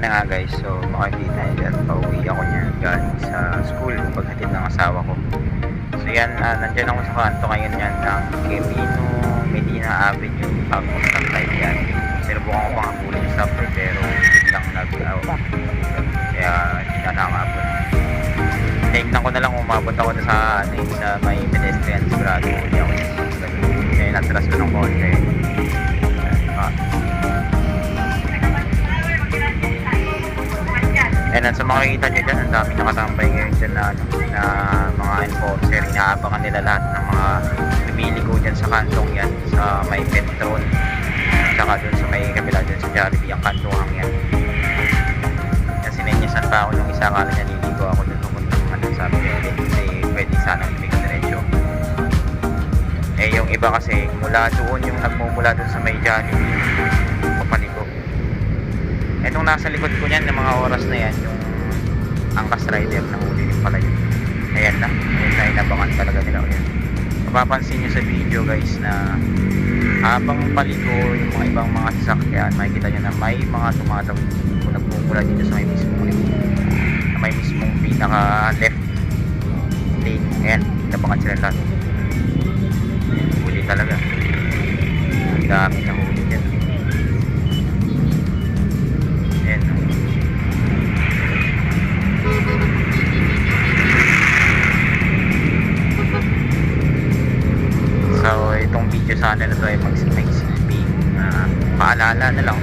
na nga guys, so makikita nyo dyan, pauwi ako niyan galing sa school, paghatid ng asawa ko. So yan, nandyan ako sa kanto ngayon yan ng Quemino Medina Avenue, pag-stop light yan. Sinubukan ko pang habulin stop pero biglang kaya hindi na nakakabot. Tingnan ko na lang umabot ako sa, sa may pedestrian, sigurado hindi ako kaya natras ko ng konti. And sa makikita nyo dyan, ang dami nakatambay ngayon dyan na mga enforcer. Inaabangan nila lahat ng mga lumiligo dyan sa kantong yan, sa may Petron, saka dun sa may kabila dyan sa Jollibee, ang kantuhang yan. Kasi sinenyasan pa ako nung isa, kala niya liligo ako dun pumunta sabi niya, kasi pwede sanang lumiligo diretso. Eh yung iba kasi mula doon, yung nagmumula dun sa may Jollibee, papaligo. Etong nasa likod ko niyan ng mga oras na yan, yung angkas rider na huli yung pala yun. Ayan na, yun na inabangan talaga nila ulit. Mapapansin nyo sa video guys na habang paligo yung mga ibang mga sasakyan, makikita nyo na may mga tumatawid kung nagpupula dito sa may mismong lane, na may mismong pinaka left lane. Ayan, inabangan sila lahat. Huli talaga. Ang dami na huli dyan. So itong video sana na to ay mag-silbing paalala na lang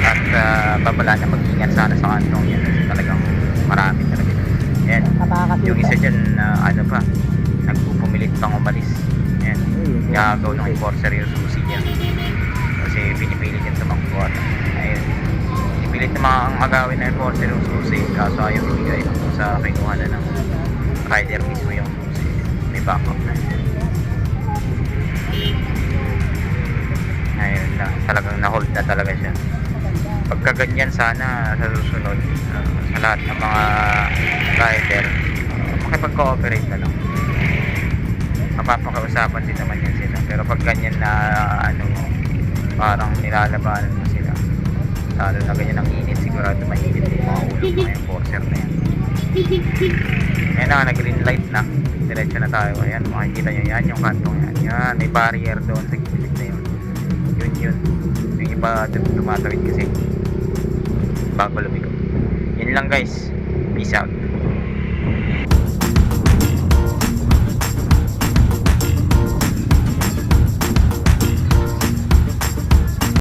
at babala na mag-ingat sana sa kantong yan kasi talagang marami talaga. Ayan, yung isa dyan ano pa, nagpupumilit pang umalis. Ayan, gagaw ng enforcer yung susi niya kasi pinipilit yan sa mangkuat. Ayun, pinipilit na mga agawin na enforcer yung susi kaso ayaw ibigay sa kinuha na ng rider mismo yung susi. May backup na. Ayun na, talagang na-hold na talaga siya. Pagka ganyan sana sa susunod sa lahat ng mga rider, makipag-cooperate na lang. Mapapakausapan din naman yan sila. Pero pag ganyan na parang nilalabanan mo sila, lalo na ganyan ang init, sigurado mainit yung mga ulo ng mga enforcer na yan. Ayan na, nag-green light na. Diretso na tayo. Ayan, makikita nyo yan, yung kantong yan. Yan, may barrier doon sa gilid na yun. Yun. Yung iba tumatawid kasi bago lumigo. Yun lang guys. Peace out.